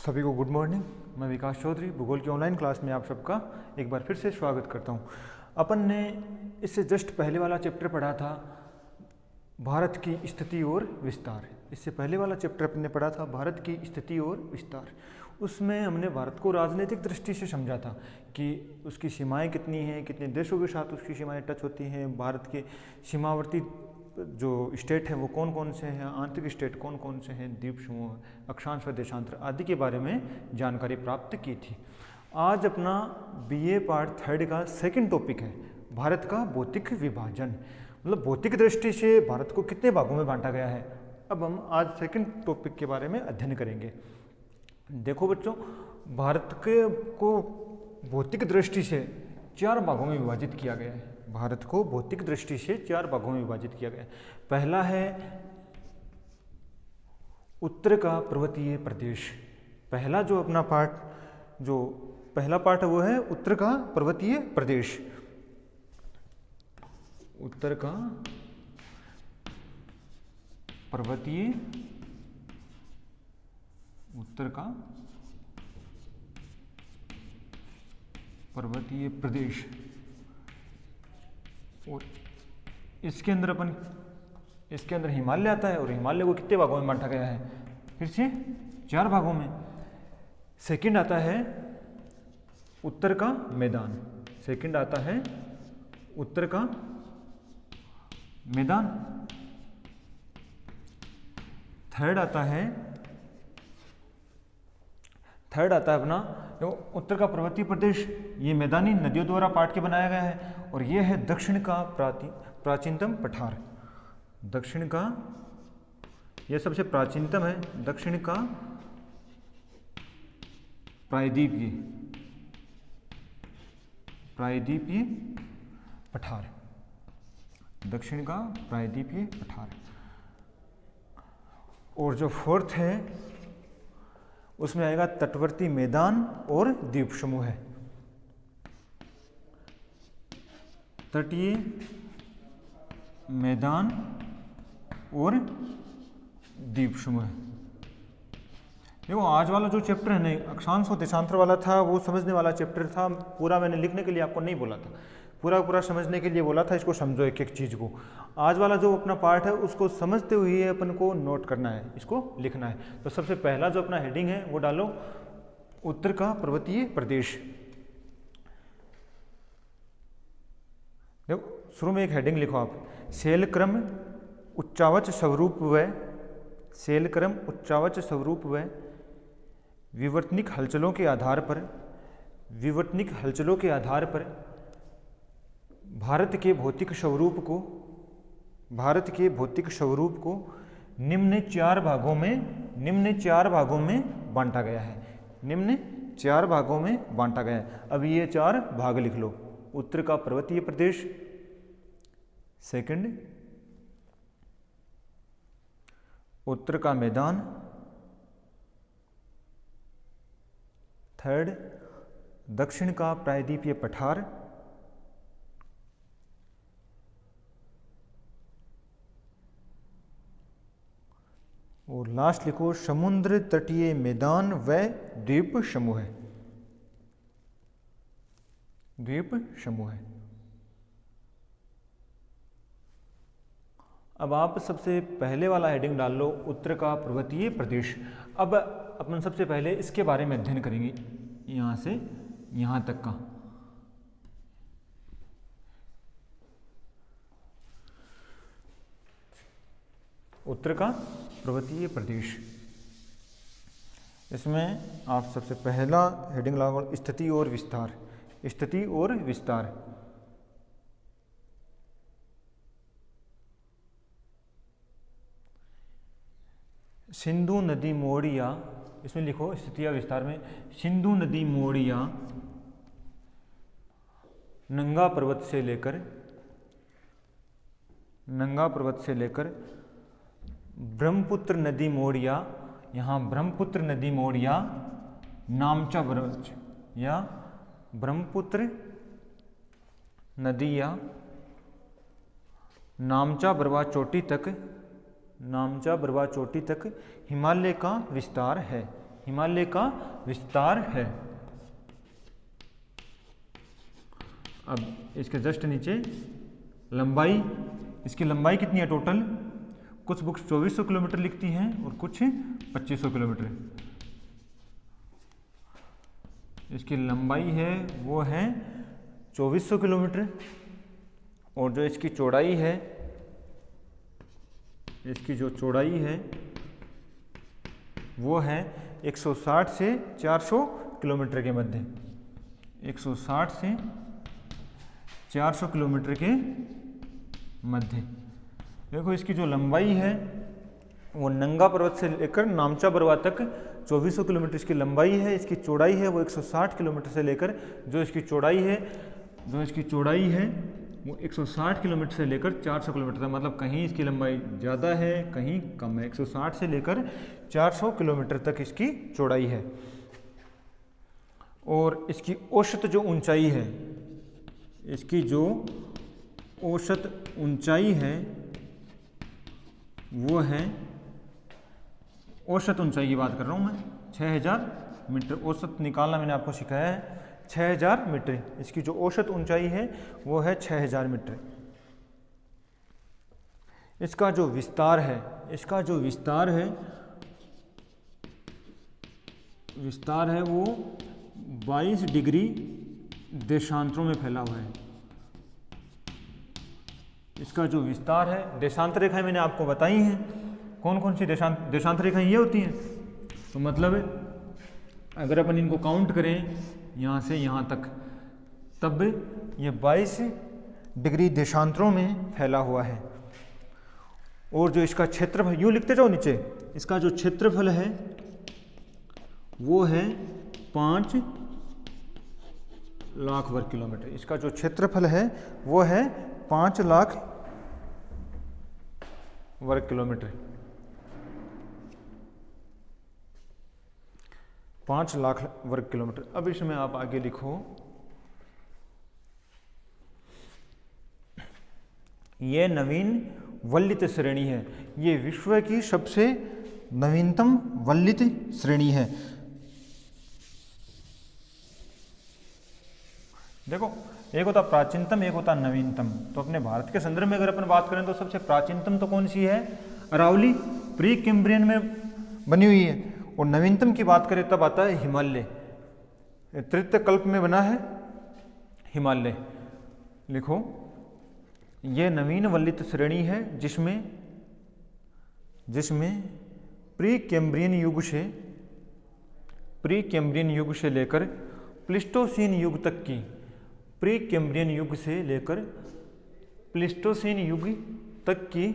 सभी को good morning. मैं विकास चौधरी भूगोल की ऑनलाइन क्लास में आप सबका एक बार फिर से स्वागत करता हूं। अपन ने इससे जस्ट पहले वाला चैप्टर पढ़ा था भारत की स्थिति और विस्तार। इससे पहले वाला चैप्टर अपन ने पढ़ा था भारत की स्थिति और विस्तार। उसमें हमने भारत को राजनीतिक दृष्टि से समझा था कि उसकी सीमाएं कितनी हैं, कितने देशों के साथ उसकी सीमाएं टच होती हैं, भारत के सीमावर्ती जो स्टेट हैं वो कौन कौन से हैं, आंतरिक स्टेट कौन कौन से हैं, द्वीप समूह, अक्षांश व देशांतर आदि के बारे में जानकारी प्राप्त की थी। आज अपना बीए पार्ट 3 का सेकंड टॉपिक है भारत का भौतिक विभाजन। मतलब भौतिक दृष्टि से भारत को कितने भागों में बांटा गया है। अब हम आज सेकंड टॉपिक के बारे में अध्ययन करेंगे। देखो बच्चों, भारत को भौतिक दृष्टि से 4 भागों में विभाजित किया गया है। भारत को भौतिक दृष्टि से 4 भागों में विभाजित किया गया है। पहला है उत्तर का पर्वतीय प्रदेश। पहला जो अपना पार्ट, जो पहला पार्ट है वो है उत्तर का पर्वतीय प्रदेश। उत्तर का पर्वतीय, उत्तर का पर्वतीय प्रदेश। और इसके अंदर हिमालय आता है। और हिमालय को कितने भागों में बांटा गया है? फिर से 4 भागों में। सेकंड आता है उत्तर का मैदान। सेकंड आता है उत्तर का मैदान। थर्ड आता है अपना उत्तर का पर्वतीय प्रदेश। ये मैदानी नदियों द्वारा पाट के बनाया गया है। और ये है दक्षिण का प्राचीनतम पठार। दक्षिण का, यह सबसे प्राचीनतम है। दक्षिण का प्रायद्वीपीय पठार। दक्षिण का प्रायद्वीपीय पठार। और जो फोर्थ है उसमें आएगा तटवर्ती मैदान और द्वीप समूह है। तटीय मैदान और द्वीप समूह। देखो, आज वाला जो चैप्टर है नहीं, अक्षांश और देशांतर वाला था, वो समझने वाला चैप्टर था। पूरा मैंने लिखने के लिए आपको नहीं बोला था, पूरा समझने के लिए बोला था। इसको समझो एक एक चीज़ को। आज वाला जो अपना पार्ट है उसको समझते हुए अपन को नोट करना है, इसको लिखना है। तो सबसे पहला जो अपना हेडिंग है वो डालो उत्तर का पर्वतीय प्रदेश। देखो, शुरू में एक हेडिंग लिखो आप, शैलक्रम उच्चावच स्वरूप व शैलक्रम उच्चावच स्वरूप व विवर्तनिक हलचलों के आधार पर भारत के भौतिक स्वरूप को निम्न 4 भागों में बांटा गया है। निम्न 4 भागों में बांटा गया है। अब ये 4 भाग लिख लो। उत्तर का पर्वतीय प्रदेश, सेकंड उत्तर का मैदान, थर्ड दक्षिण का प्रायद्वीपीय पठार, और लास्ट लिखो समुद्र तटीय मैदान व द्वीप समूह। अब आप सबसे पहले वाला हेडिंग डाल लो उत्तर का पर्वतीय प्रदेश। अब अपन सबसे पहले इसके बारे में अध्ययन करेंगे, यहां से यहां तक का। उत्तर का पर्वतीय प्रदेश, इसमें आप सबसे पहला हेडिंग लगाओ स्थिति और विस्तार। स्थिति और विस्तार। सिंधु नदी मोड़, या इसमें लिखो स्थिति या विस्तार में सिंधु नदी मोड़ या नंगा पर्वत से लेकर ब्रह्मपुत्र नदी मोड़, या यहाँ ब्रह्मपुत्र नदी मोड़ या नामचा पर्वत, या ब्रह्मपुत्र नदी या नामचा बरवा चोटी तक हिमालय का विस्तार है। हिमालय का विस्तार है। अब इसके जस्ट नीचे लंबाई, इसकी लंबाई कितनी है टोटल? कुछ बुक्स 2400 किलोमीटर लिखती हैं और कुछ 2500 किलोमीटर। इसकी लंबाई है वो है 2400 किलोमीटर और जो इसकी चौड़ाई है, इसकी जो चौड़ाई है वो है 160 से 400 किलोमीटर के मध्य, 160 से 400 किलोमीटर के मध्य। देखो इसकी जो लंबाई है वो नंगा पर्वत से लेकर नामचा बरवा तक 2400 किलोमीटर इसकी लंबाई है। इसकी चौड़ाई है वो 160 किलोमीटर से लेकर जो इसकी चौड़ाई है वो 160 किलोमीटर से लेकर 400 किलोमीटर तक, मतलब कहीं इसकी लंबाई ज़्यादा है कहीं कम है। 160 से लेकर 400 किलोमीटर तक इसकी चौड़ाई है। और इसकी औसत जो ऊंचाई है, इसकी जो औसत ऊंचाई है वो है, औसत ऊंचाई की बात कर रहा हूँ मैं, 6000 मीटर। औसत निकालना मैंने आपको सिखाया है, 6000 मीटर। इसकी जो औसत ऊंचाई है वो है 6000 मीटर। इसका जो विस्तार है, इसका जो विस्तार है वो 22 डिग्री देशांतरों में फैला हुआ है। इसका जो विस्तार है, देशांतर रेखाएं मैंने आपको बताई हैं, कौन कौन सी देशांतर रेखाएं ये होती हैं। तो मतलब अगर अपन इनको काउंट करें यहाँ से यहाँ तक, तब ये 22 डिग्री देशांतरों में फैला हुआ है। और जो इसका क्षेत्रफल, यूँ लिखते जाओ नीचे, इसका जो क्षेत्रफल है वो है 5 लाख वर्ग किलोमीटर। इसका जो क्षेत्रफल है वो है 5 लाख वर्ग किलोमीटर, 5 लाख वर्ग किलोमीटर। अब इसमें आप आगे लिखो, ये नवीन वल्लित श्रेणी है। ये विश्व की सबसे नवीनतम वल्लित श्रेणी है। देखो, एक होता प्राचीनतम, एक होता नवीनतम। तो अपने भारत के संदर्भ में अगर अपन बात करें तो सबसे प्राचीनतम तो कौन सी है? अरावली, प्री कैम्ब्रियन में बनी हुई है। और नवीनतम की बात करें तब आता है हिमालय, तृतीय कल्प में बना है हिमालय। लिखो, ये नवीन वल्लित श्रेणी है जिसमें प्री कैम्ब्रियन युग से लेकर प्लीस्टोसीन युग तक की, प्री कैम्ब्रियन युग से लेकर प्लीस्टोसीन युग तक की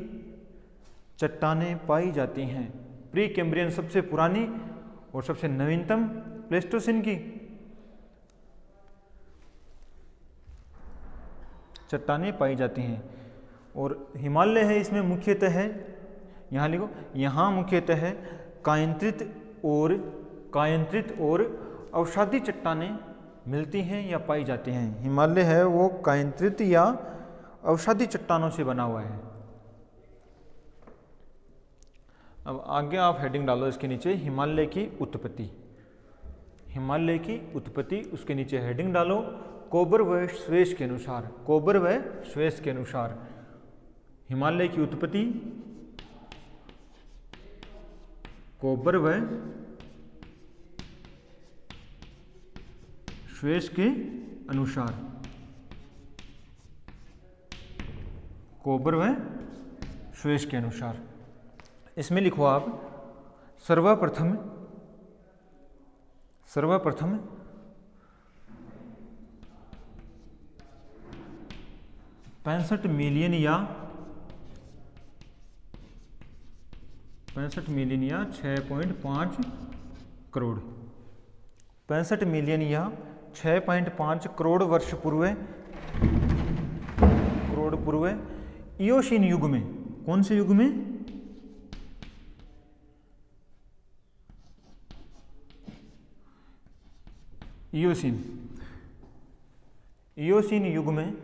चट्टानें पाई जाती हैं। प्री कैम्ब्रियन सबसे पुरानी और सबसे नवीनतम प्लेस्टोसिन की चट्टानें पाई जाती हैं। और हिमालय है, इसमें मुख्यतः है, यहाँ लिखो, यहाँ मुख्यतः है कायंत्रित और अवसादी चट्टानें मिलती हैं या पाई जाती हैं। हिमालय है वो कायंत्रित या अवसादी चट्टानों से बना हुआ है। अब आगे आप हेडिंग डालो इसके नीचे, हिमालय की उत्पत्ति। हिमालय की उत्पत्ति, उसके नीचे हेडिंग डालो कोबर व स्वेश के अनुसार। कोबर व स्वेश के अनुसार हिमालय की उत्पत्ति कोबर व स्वेश के अनुसार। कोबर व स्वेश के अनुसार। इसमें लिखो आप, सर्वप्रथम 65 मिलियन या 6.5 करोड़, 65 मिलियन या 6.5 करोड़ वर्ष पूर्व इयोशीन युग में, कौन से युग में? इयोशीन युग में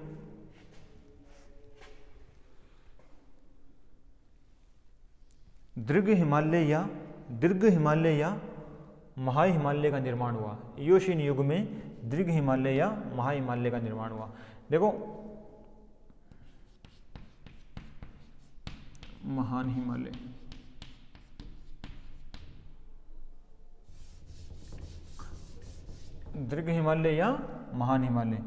दीर्घ हिमालय या महा हिमालय का निर्माण हुआ। इयोशीन युग में दीर्घ हिमालय या महा हिमालय का निर्माण हुआ। देखो महान हिमालय, दीर्घ हिमालय या महान हिमालय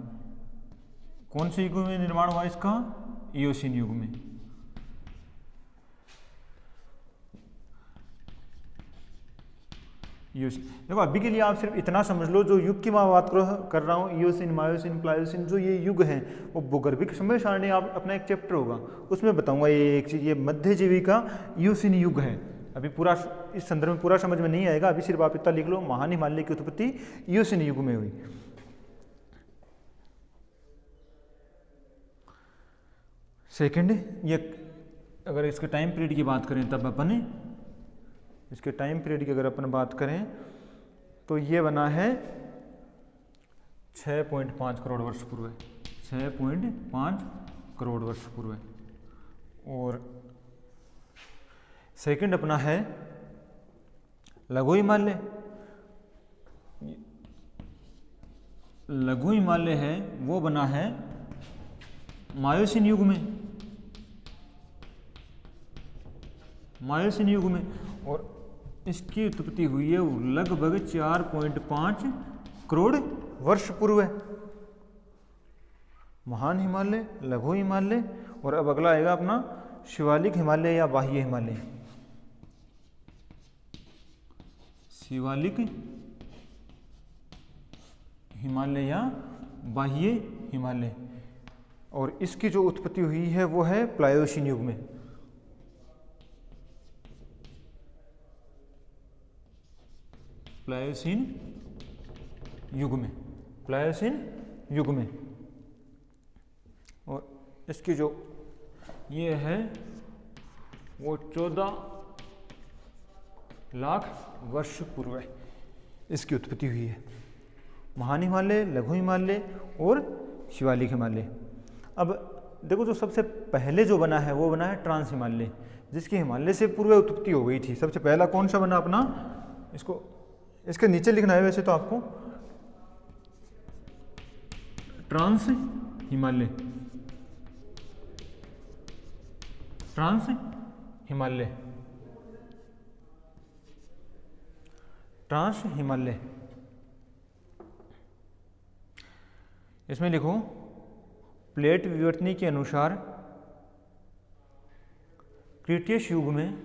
कौन से युग में निर्माण हुआ इसका? इयोशीन युग में। देखो अभी के लिए आप सिर्फ इतना समझ लो, जो युग की मैं बात कर रहा हूँ, इयोसीन, मायोसीन, प्लायोसीन, जो ये युग हैं वो भूगर्भिक समय सारणी, आप अपना एक चैप्टर होगा उसमें बताऊंगा ये एक चीज़। ये मध्यजीवी का इयोसीन युग है। अभी पूरा इस संदर्भ में पूरा समझ में नहीं आएगा, अभी सिर्फ आप इतना लिख लो, महान हिमालय की उत्पत्ति इयोसीन युग में हुई। सेकंड, ये अगर इसके टाइम पीरियड की बात करें तब अपन इसके टाइम पीरियड की अगर अपन बात करें तो ये बना है 6.5 करोड़ वर्ष पूर्व, 6.5 करोड़ वर्ष पूर्व। और सेकंड अपना है लघु हिमालय। लघु हिमालय है वो बना है मायोसीन युग में, मायोसीन युग में। और इसकी उत्पत्ति हुई है लगभग 4.5 करोड़ वर्ष पूर्व। महान हिमालय, लघु हिमालय, और अब अगला आएगा अपना शिवालिक हिमालय या बाह्य हिमालय। शिवालिक हिमालय या बाह्य हिमालय। और इसकी जो उत्पत्ति हुई है वो है प्लायोसीन युग में। प्लायोसीन युग में, प्लायोसीन युग में। और इसकी जो ये है वो 14 लाख वर्ष पूर्व इसकी उत्पत्ति हुई है। महान हिमालय, लघु हिमालय और शिवालिक हिमालय। अब देखो जो सबसे पहले जो बना है वो बना है ट्रांस हिमालय, जिसकी हिमालय से पूर्व उत्पत्ति हो गई थी। सबसे पहला कौन सा बना अपना, इसको इसके नीचे लिखना है वैसे तो आपको, trans Himalaya, trans Himalaya, trans Himalaya. इसमें लिखो प्लेट विवर्तनी के अनुसार क्रीटेशियस युग में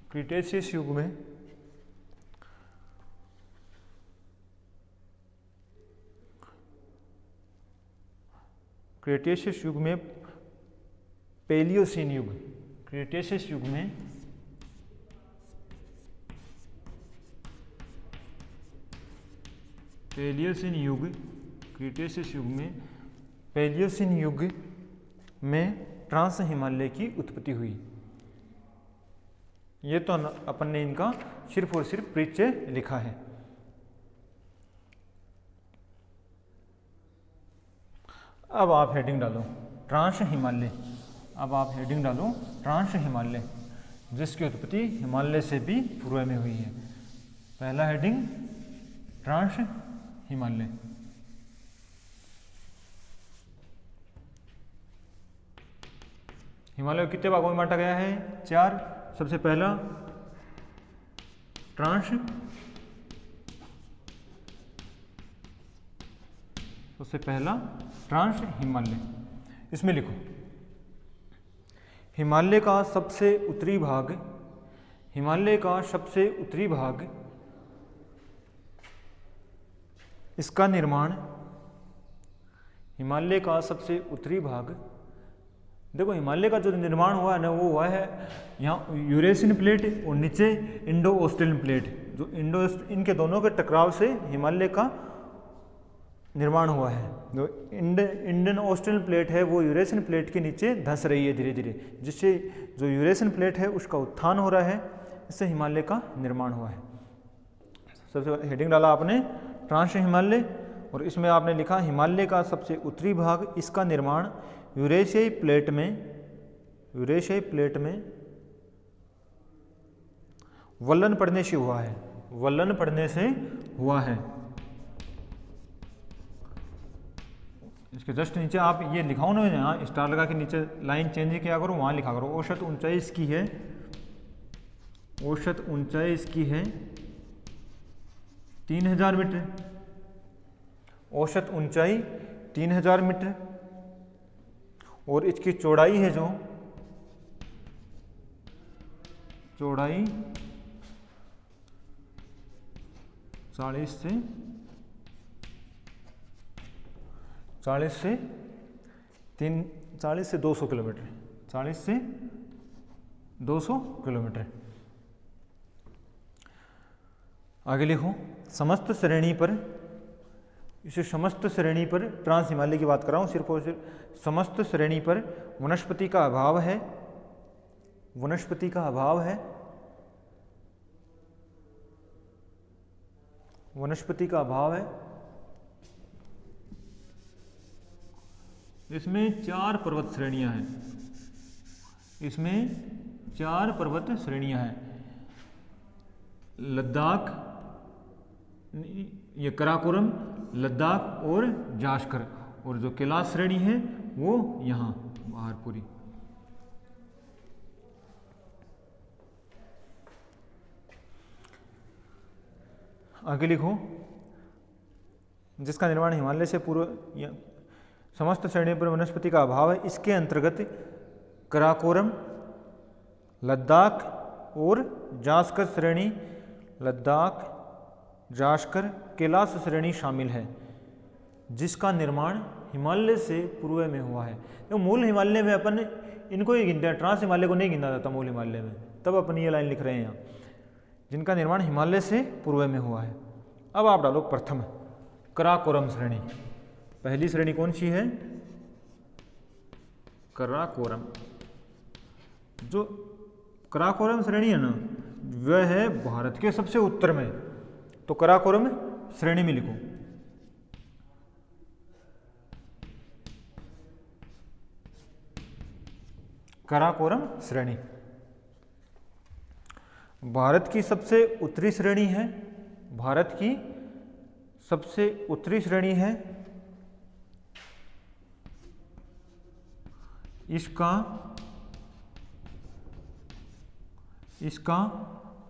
क्रीटेशियस युग में क्रीटेशियस युग में पैलियोसीन युग, क्रीटेशियस युग में पैलियोसीन युग, क्रीटेशियस युग में पैलियोसीन युग में ट्रांस हिमालय की उत्पत्ति हुई। ये तो अपन ने इनका सिर्फ और सिर्फ परिचय लिखा है। अब आप हेडिंग डालो ट्रांस हिमालय, अब आप हेडिंग डालो ट्रांस हिमालय, जिसकी उत्पत्ति हिमालय से भी पूर्व में हुई है। पहला हेडिंग ट्रांस हिमालय। हिमालय को कितने भागों में बांटा गया है? 4। सबसे पहला ट्रांस, सबसे पहला ट्रांस हिमालय। इसमें लिखो हिमालय का सबसे उत्तरी भाग, हिमालय का सबसे उत्तरी भाग, इसका निर्माण, हिमालय का सबसे उत्तरी भाग, देखो हिमालय का जो निर्माण हुआ है ना वो हुआ है यहाँ यूरेशियन प्लेट और नीचे इंडो ऑस्ट्रेलियन प्लेट, जो इंडो इनके दोनों के टकराव से हिमालय का निर्माण हुआ है। जो इंडियन ऑस्ट्रेलियन प्लेट है वो यूरेशियन प्लेट के नीचे धंस रही है धीरे धीरे, जिससे जो यूरेशियन प्लेट है उसका उत्थान हो रहा है, इससे हिमालय का निर्माण हुआ है। सबसे हेडिंग डाला आपने ट्रांस हिमालय, और इसमें आपने लिखा हिमालय का सबसे उत्तरी भाग, इसका निर्माण यूरेशियाई प्लेट में वलन पड़ने से हुआ है, वलन पड़ने से हुआ है। इसके जस्ट नीचे आप ये लिखाओ ना, यहाँ स्टार लगा के नीचे लाइन चेंज किया करो, वहाँ लिखा करो औसत ऊंचाई इसकी है, औसत ऊंचाई इसकी है 3000 मीटर, औसत ऊंचाई 3000 मीटर, और इसकी चौड़ाई है जो चौड़ाई 40 से 200 किलोमीटर, 40 से 200 किलोमीटर। आगे लिखो समस्त श्रेणी पर, इसे समस्त श्रेणी पर ट्रांस हिमालय की बात कर रहा हूँ, सिर्फ और सिर्फ समस्त श्रेणी पर वनस्पति का अभाव है, वनस्पति का अभाव है, वनस्पति का अभाव है। इसमें 4 पर्वत श्रेणियां हैं, इसमें 4 पर्वत श्रेणियां हैं, लद्दाख, ये कराकोरम, लद्दाख और जास्कर, और जो कैलाश श्रेणी है वो यहाँ बाहर पूरी। आगे लिखो जिसका निर्माण हिमालय से पूर्व समस्त श्रेणी पर वनस्पति का अभाव है, इसके अंतर्गत कराकोरम, लद्दाख और जास्कर श्रेणी, लद्दाख, जास्कर, कैलाश श्रेणी शामिल है, जिसका निर्माण हिमालय से पूर्व में हुआ है। तो मूल हिमालय में अपन इनको ही गिनते हैं, ट्रांस हिमालय को नहीं गिना जाता मूल हिमालय में, तब अपन ये लाइन लिख रहे हैं यहाँ, जिनका निर्माण हिमालय से पूर्व में हुआ है। अब आप डालो प्रथम कराकोरम श्रेणी, पहली श्रेणी कौन सी है? कराकोरम। जो कराकोरम श्रेणी है ना, वह है भारत के सबसे उत्तर में, तो कराकोरम श्रेणी में लिखो। कराकोरम श्रेणी भारत की सबसे उत्तरी श्रेणी है, भारत की सबसे उत्तरी श्रेणी है। इसका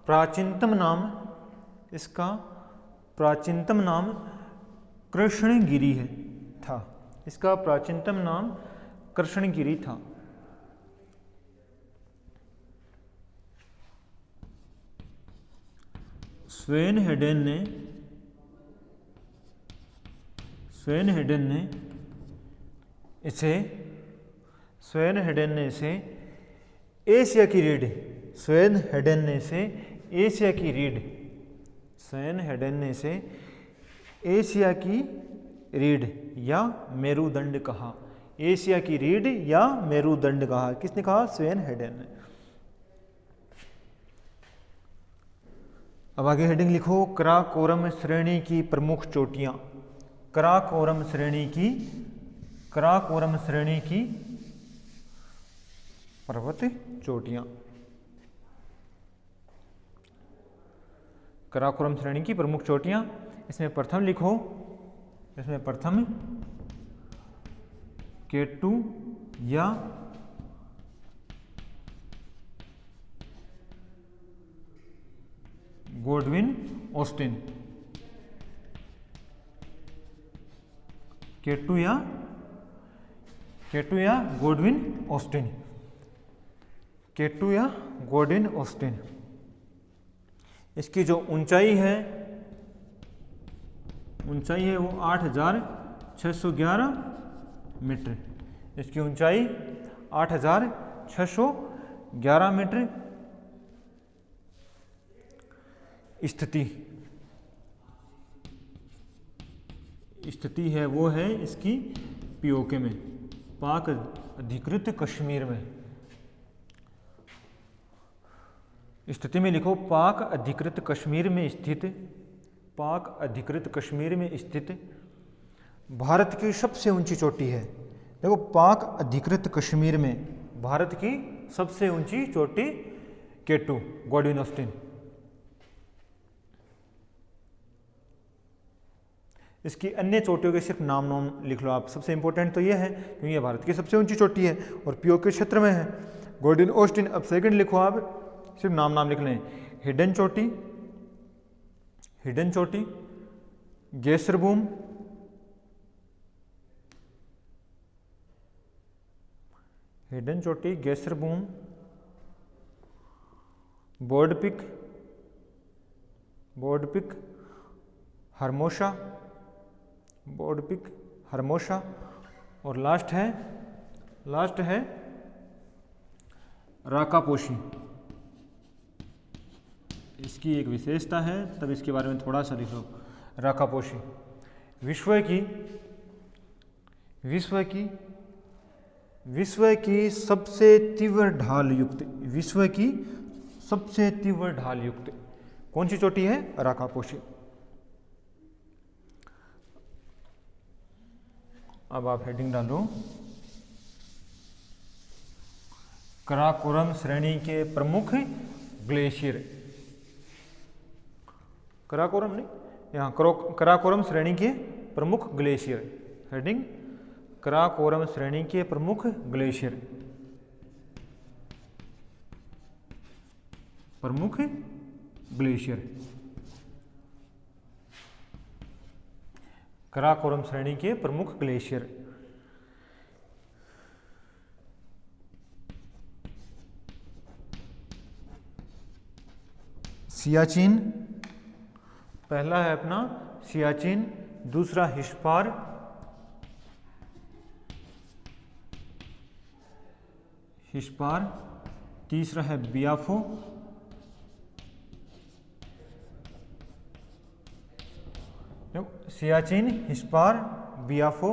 प्राचीनतम नाम कृष्णगिरी था, इसका प्राचीनतम नाम कृष्णगिरी था। स्वेन हेडेन ने इसे एशिया की रीढ़, स्वेन हेडेन ने इसे एशिया की रीढ़ या मेरुदंड कहा, एशिया की रीढ़ या मेरुदंड कहा। किसने कहा? स्वेन हेडेन ने। अब आगे हेडिंग लिखो कराकोरम श्रेणी की प्रमुख चोटियां, कराकोरम श्रेणी की पर्वत चोटियां, कराकोरम श्रेणी की प्रमुख चोटियां। इसमें प्रथम लिखो, इसमें प्रथम K2 या गोडविन ऑस्टिन, K2 या गोडविन ऑस्टिन, K2 या गोडविन ऑस्टिन। इसकी जो ऊंचाई है वो 8611 मीटर, इसकी ऊंचाई 8611 मीटर। स्थिति है वो है इसकी पीओके में, पाक अधिकृत कश्मीर में। स्थिति में लिखो पाक अधिकृत कश्मीर में स्थित, पाक अधिकृत कश्मीर में स्थित भारत की सबसे ऊंची चोटी है। देखो पाक अधिकृत कश्मीर में भारत की सबसे ऊंची चोटी K2 गॉडविन ऑस्टिन। इसकी अन्य चोटियों के सिर्फ नाम लिख लो आप। सबसे इंपॉर्टेंट तो ये है क्योंकि ये भारत की सबसे ऊंची चोटी है और पीओके क्षेत्र में है। Godwin Austen. अब सेकंड लिखो आप, सिर्फ नाम लिख लें। हिडन चोटी, हिडन चोटी, गेसरबूम, हिडन चोटी, गेसरबूम, बोर्डपिक, बोर्डपिक, हरमोशा, बोर्डपिक, हरमोशा, और लास्ट है राकापोशी। इसकी एक विशेषता है, तब इसके बारे में थोड़ा सा लिख लो। राकापोशी विश्व की सबसे तीव्र ढाल युक्त, विश्व की सबसे तीव्र ढाल युक्त कौन सी चोटी है? राकापोशी। अब आप हेडिंग डालो, कराकोरम श्रेणी के प्रमुख ग्लेशियर। कराकोरम नहीं, यहाँ कराकोरम श्रेणी के प्रमुख ग्लेशियर। हेडिंग कराकोरम श्रेणी के प्रमुख ग्लेशियर, प्रमुख ग्लेशियर। कराकोरम श्रेणी के प्रमुख ग्लेशियर। सियाचिन, पहला है अपना सियाचिन, दूसरा हिस्पार, तीसरा है बियाफो, सियाचिन, हिस्पार, बियाफो,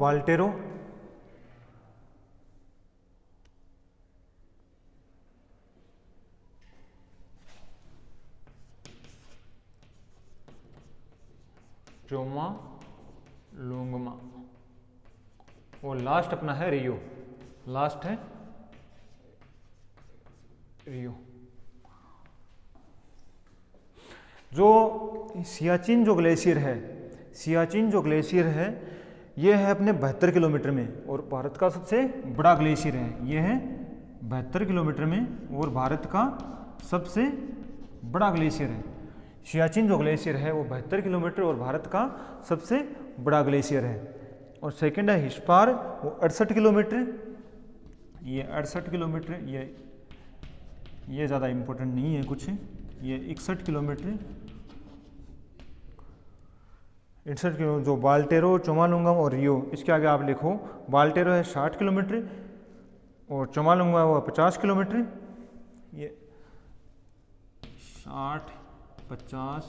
बाल्टेरो, चोमा लुंगमा, और लास्ट अपना है रियो। लास्ट है रियो। जो सियाचिन जो ग्लेशियर है, सियाचिन जो ग्लेशियर है ये है अपने 72 किलोमीटर में और भारत का सबसे बड़ा ग्लेशियर है। ये है 72 किलोमीटर में और भारत का सबसे बड़ा ग्लेशियर है। सियाचिन जो ग्लेशियर है वो 72 किलोमीटर और भारत का सबसे बड़ा ग्लेशियर है। और सेकंड है हिस्पार, वो 68 किलोमीटर, ये 68 किलोमीटर, ये ज़्यादा इम्पोर्टेंट नहीं है कुछ, ये 61 किलोमीटर, 61 किलो। जो बाल्टेरो, चोमालुंगम और रियो, इसके आगे आप लिखो बाल्टेरो है 60 किलोमीटर और चोमालुंगम वो 50 किलोमीटर। ये 60, 50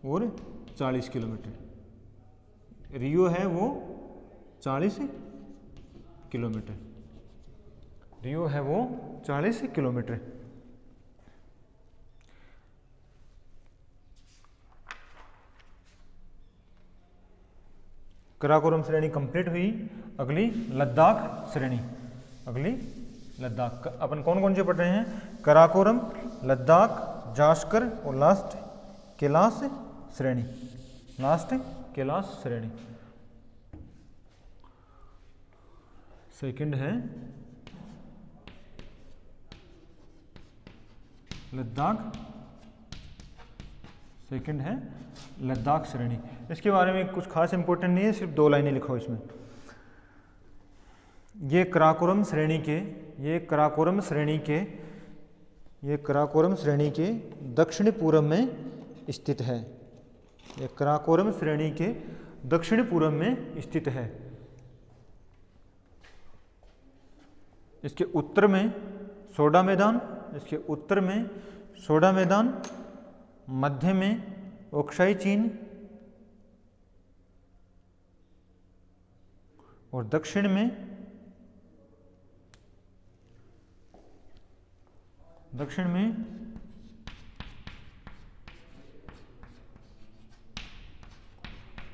और 40 किलोमीटर। रियो है वो 40 किलोमीटर, रियो है वो 40 किलोमीटर। कराकोरम श्रेणी कंप्लीट हुई। अगली लद्दाख श्रेणी, अगली लद्दाख। अपन कौन कौन से पढ़ रहे हैं? कराकोरम, लद्दाख, जास्कर और लास्ट कैलाश श्रेणी, लास्ट कैलाश श्रेणी। सेकंड है लद्दाख, सेकंड है लद्दाख श्रेणी। इसके बारे में कुछ खास इंपॉर्टेंट नहीं है, सिर्फ 2 लाइनें लिखो इसमें। ये कराकोरम श्रेणी के, ये कराकोरम श्रेणी के, ये कराकोरम श्रेणी के दक्षिण पूर्व में स्थित है। ये कराकोरम श्रेणी के दक्षिण पूर्व में स्थित है। इसके उत्तर में सोडा मैदान, इसके उत्तर में सोडा मैदान, मध्य में ओक्साई चीन और दक्षिण में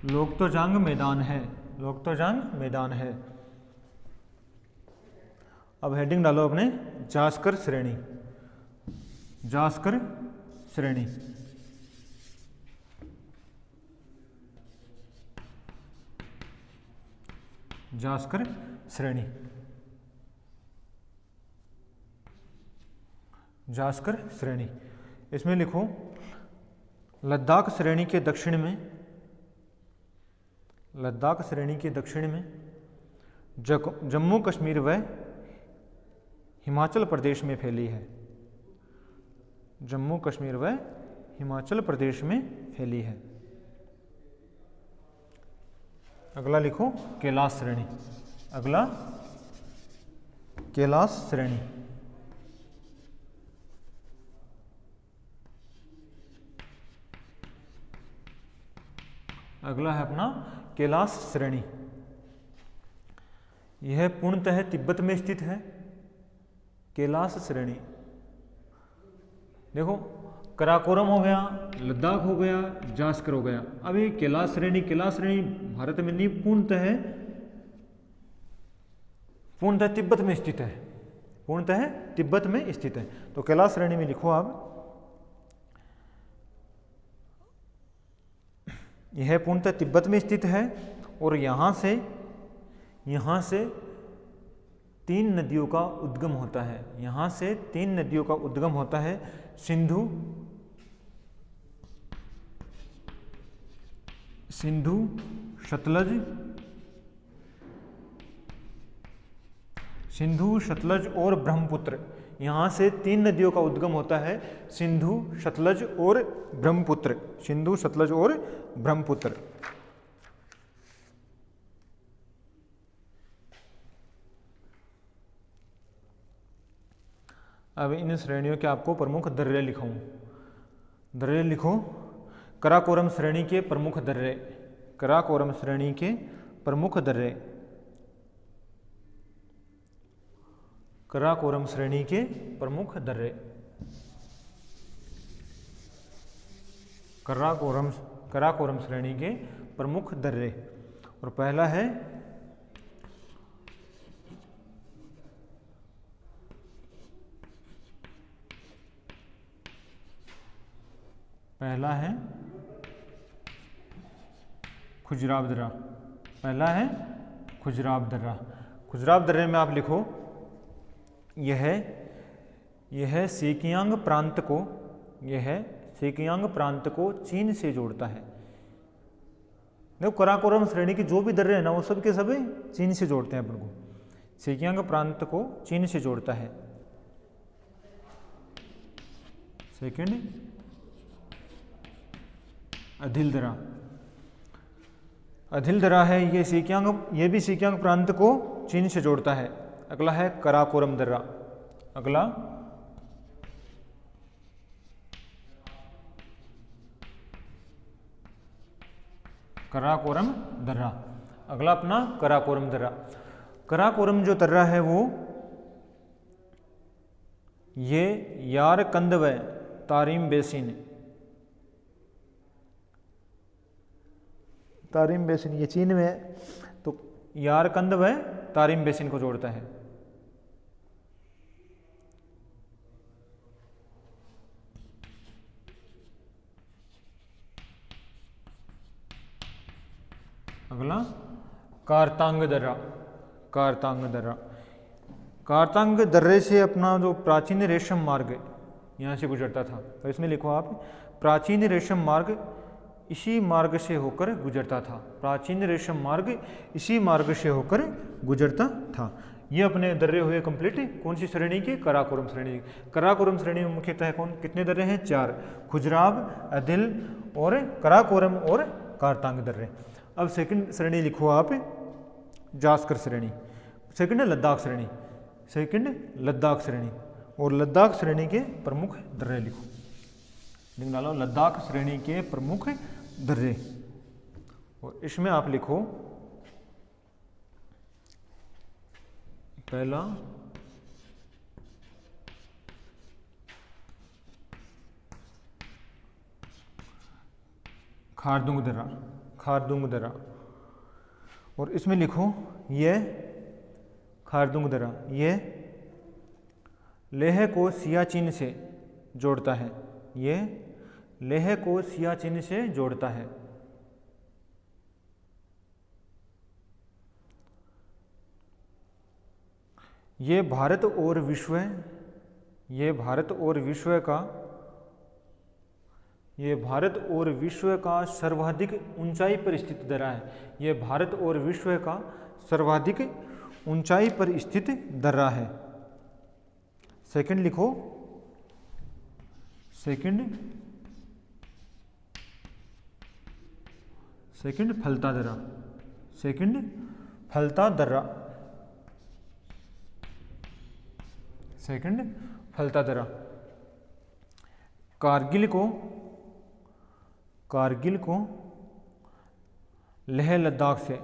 लोक्तोजांग मैदान है। लोक्तोजांग मैदान है। अब हेडिंग डालो अपने जास्कर श्रेणी। जास्कर श्रेणी, जास्कर श्रेणी, जास्कर श्रेणी। इसमें लिखो लद्दाख श्रेणी के दक्षिण में, लद्दाख श्रेणी के दक्षिण में जम्मू कश्मीर व हिमाचल प्रदेश में फैली है। जम्मू कश्मीर व हिमाचल प्रदेश में फैली है। अगला लिखो कैलाश श्रेणी। अगला कैलाश श्रेणी, अगला है अपना कैलाश श्रेणी। यह पूर्णतः तिब्बत में स्थित है। कैलाश श्रेणी देखो, कराकोरम हो गया, लद्दाख हो गया, जास्कर हो गया। अभी कैलाश श्रेणी, कैलाश श्रेणी भारत में नहीं, पूर्णतः तिब्बत में स्थित है। पूर्णतः तिब्बत में स्थित है। तो कैलाश श्रेणी में लिखो आप, यह पूर्णतः तिब्बत में स्थित है और यहाँ से 3 नदियों का उद्गम होता है। यहाँ से 3 नदियों का उद्गम होता है। सिंधु, सतलज और ब्रह्मपुत्र। यहाँ से 3 नदियों का उद्गम होता है, सिंधु, सतलज और ब्रह्मपुत्र। सिंधु, सतलज और ब्रह्मपुत्र। अब इन श्रेणियों के आपको प्रमुख दर्रे लिखाऊं। दर्रे लिखो, कराकोरम श्रेणी के प्रमुख दर्रे। कराकोरम श्रेणी के प्रमुख दर्रे। कराकोरम श्रेणी के प्रमुख दर्रे। कराकोरम श्रेणी के प्रमुख दर्रे। और पहला है खुजराब दर्रा। पहला है खुजराब दर्रा। खुजराब दर्रे में आप लिखो, यह सीकियांग प्रांत को चीन से जोड़ता है। देखो, कराकोरम श्रेणी की जो भी दर्रे है ना, वो सब के सब चीन से जोड़ते हैं अपन को। सीकियांग प्रांत को चीन से जोड़ता है। सेकंड, अदिल दर्रा। अदिल दर्रा है ये भी सीकियांग प्रांत को चीन से जोड़ता है। अगला है कराकोरम दर्रा। अगला कराकोरम दर्रा। अगला अपना कराकोरम दर्रा। कराकोरम जो दर्रा है वो ये यारकंद व तारिम बेसिन ये चीन में है, तो यारकंद व तारिम बेसिन को जोड़ता है। अगला कारतांग दर्रा। कारतांग दर्रा, कारतांग दर्रे से अपना जो प्राचीन रेशम मार्ग यहाँ से गुजरता था, तो इसमें लिखो आप, प्राचीन रेशम मार्ग इसी मार्ग से होकर गुजरता था। प्राचीन रेशम मार्ग इसी मार्ग से होकर गुजरता था। ये अपने दर्रे हुए कंप्लीट कौन सी श्रेणी के? कराकोरम श्रेणी। कराकोरम श्रेणी में मुख्यतः कौन कितने दर्रे हैं? 4, खुजराब, अदिल और कराकोरम और कारतांग दर्रे। अब सेकंड श्रेणी लिखो आप, जास्कर श्रेणी। सेकंड है लद्दाख श्रेणी, सेकंड लद्दाख श्रेणी, और लद्दाख श्रेणी के प्रमुख दर्रे लिखो, लिख डालो लद्दाख श्रेणी के प्रमुख दर्रे। और इसमें आप लिखो पहला खारदुंग दर्रा, खारदुंग दर्रा, और इसमें लिखो ये खारदुंग दर्रा ये लेह को सियाचिन से जोड़ता है, ये लेह को सियाचिन से जोड़ता है। ये भारत और विश्व, ये भारत और विश्व का, ये भारत और विश्व का सर्वाधिक ऊंचाई पर स्थित दर्रा है। ये भारत और विश्व का सर्वाधिक ऊंचाई पर स्थित दर्रा है। सेकंड लिखो, सेकंड फलता दर्रा, सेकंड फलता दर्रा, सेकंड फलता दर्रा। कारगिल को लेह लद्दाख से,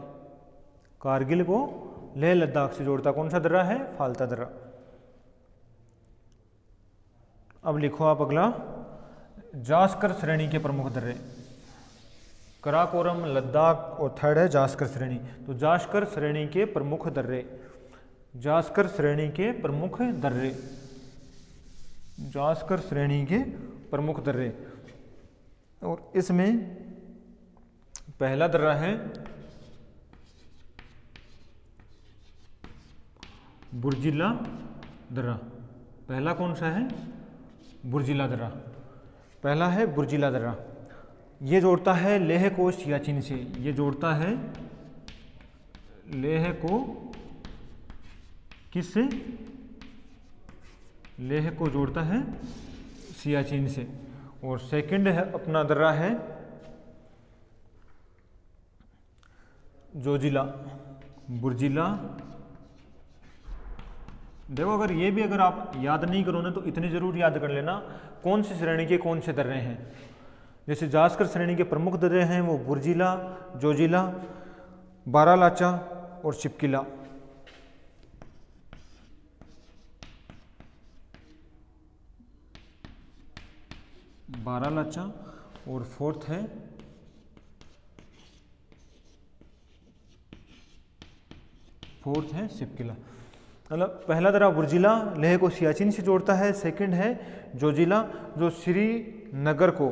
कारगिल को लेह लद्दाख से जोड़ता कौन सा दर्रा है? फलता दर्रा। अब लिखो आप अगला, जास्कर श्रेणी के प्रमुख दर्रे। कराकोरम, लद्दाख और थर्ड है जास्कर श्रेणी। तो जास्कर श्रेणी के प्रमुख दर्रे, जास्कर श्रेणी के प्रमुख दर्रे, जास्कर श्रेणी के प्रमुख दर्रे। और इसमें पहला दर्रा है बुर्जिला दर्रा। पहला कौन सा है? बुर्जिला दर्रा। पहला है बुर्जिला दर्रा। ये जोड़ता है लेह को सियाचिन से, ये जोड़ता है लेह को किससे? लेह को जोड़ता है सियाचिन से। और सेकंड है अपना दर्रा है जोजिला, बुर्जिला। देखो अगर ये भी अगर आप याद नहीं करो ना तो इतने जरूर याद कर लेना कौन सी श्रेणी के कौन से दर्रे हैं। जैसे जास्कर श्रेणी के प्रमुख दर्रे हैं वो बुर्जिला, जोजिला, बारालाचा और शिपकिला। बारालाचा और फोर्थ है शिपकिला। मतलब पहला दर्रा बुर्जिला लेह को सियाचिन से जोड़ता है, सेकंड है जोजिला जो श्रीनगर को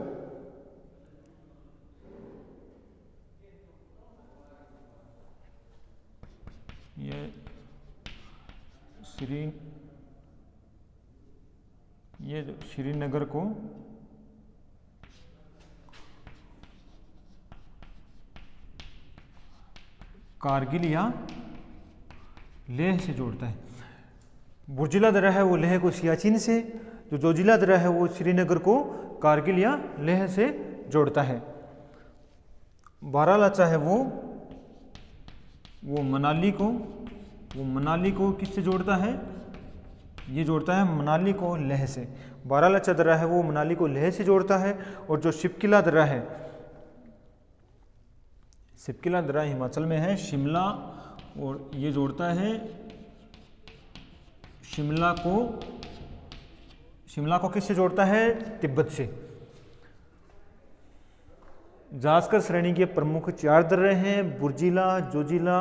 ये जो श्रीनगर को कारगिल या लेह से जोड़ता है। बुर्जिला दर्रा है वो लेह को सियाचिन से, जो जोजिला दर्रा है वो श्रीनगर को कारगिल या लेह से जोड़ता है। बारालाचा है वो मनाली को किससे जोड़ता है? ये जोड़ता है मनाली को लेह से। बारालाचा दर्रा है वो मनाली को लेह से जोड़ता है। और जो शिपकिला दर्रा है, शिपकिला दर्रा हिमाचल में है, शिमला, और ये जोड़ता है शिमला को किससे जोड़ता है? तिब्बत से। जास्कर श्रेणी के प्रमुख 4 दर्रे हैं, बुर्जिला, जोजिला,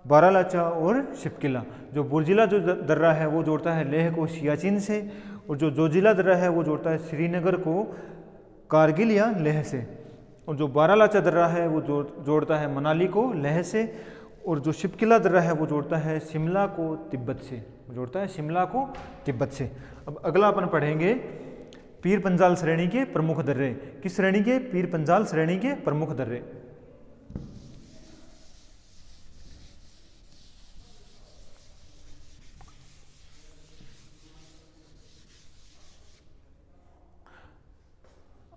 बारालाचा और शिपकिला। जो बुर्जिला जो दर्रा है वो जोड़ता है लेह को सियाचिन से, और जो जोजिला दर्रा है वो जोड़ता है श्रीनगर को कारगिल या लेह से, और जो बारालाचा दर्रा है वो जोड़ता है मनाली को लेह से, और जो शिपकिला दर्रा है वो जोड़ता है शिमला को तिब्बत से, जोड़ता है शिमला को तिब्बत से। अब अगला अपन पढ़ेंगे पीर पंजाल श्रेणी के प्रमुख दर्रे। किस श्रेणी के? पीर पंजाल श्रेणी के प्रमुख दर्रे।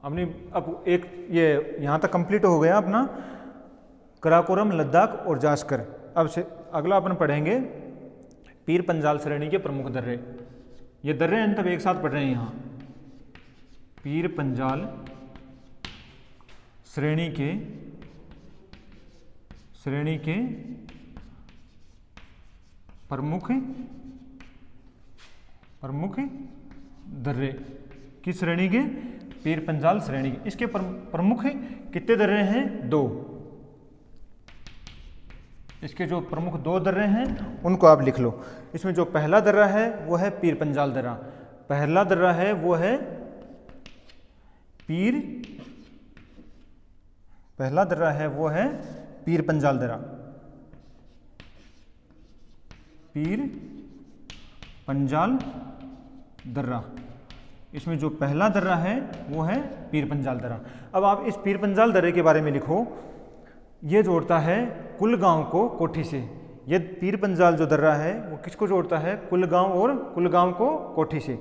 अपनी अब एक ये यहाँ तक कंप्लीट हो गया अपना कराकोरम, लद्दाख और जास्कर। अब से अगला अपन पढ़ेंगे पीर पंजाल श्रेणी के प्रमुख दर्रे। ये दर्रे हैं तब एक साथ पढ़ रहे हैं यहाँ। पीर पंजाल श्रेणी के प्रमुख दर्रे। किस श्रेणी के? पीर पंजाल श्रेणी के। इसके प्रमुख कितने दर्रे हैं? 2। इसके जो प्रमुख 2 दर्रे हैं उनको आप लिख लो। इसमें जो पहला दर्रा है वो है पीर पंजाल दर्रा। पहला दर्रा है वो है पहला दर्रा है वो है पीर पंजाल दर्रा। पीर पंजाल दर्रा, इसमें जो पहला दर्रा है वो है पीर पंजाल दर्रा। अब आप इस पीर पंजाल दर्रे के बारे में लिखो। ये जोड़ता है कुलगांव को कोठी से। ये पीर पंजाल जो दर्रा है वो किसको जोड़ता है? कुलगांव और कुलगांव को कोठी से।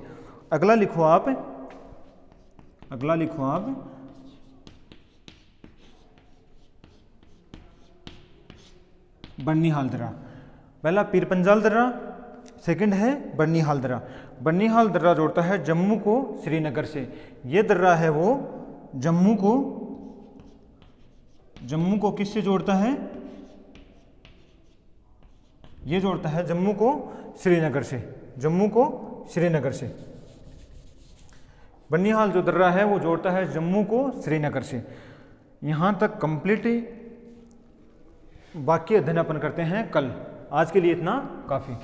अगला लिखो आप बर्निहाल दर्रा। पहला पीर पंजाल दर्रा, सेकंड है बर्निहाल दर्रा। बर्निहाल दर्रा जोड़ता है जम्मू को श्रीनगर से। ये दर्रा है वो जम्मू को किससे जोड़ता है? ये जोड़ता है जम्मू को श्रीनगर से। बर्निहाल जो दर्रा है वो जोड़ता है जम्मू को श्रीनगर से। यहाँ तक कंप्लीट वाक्य अध्ययन अपन करते हैं कल। आज के लिए इतना काफी।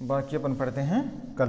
बाकी अपन पढ़ते हैं कल।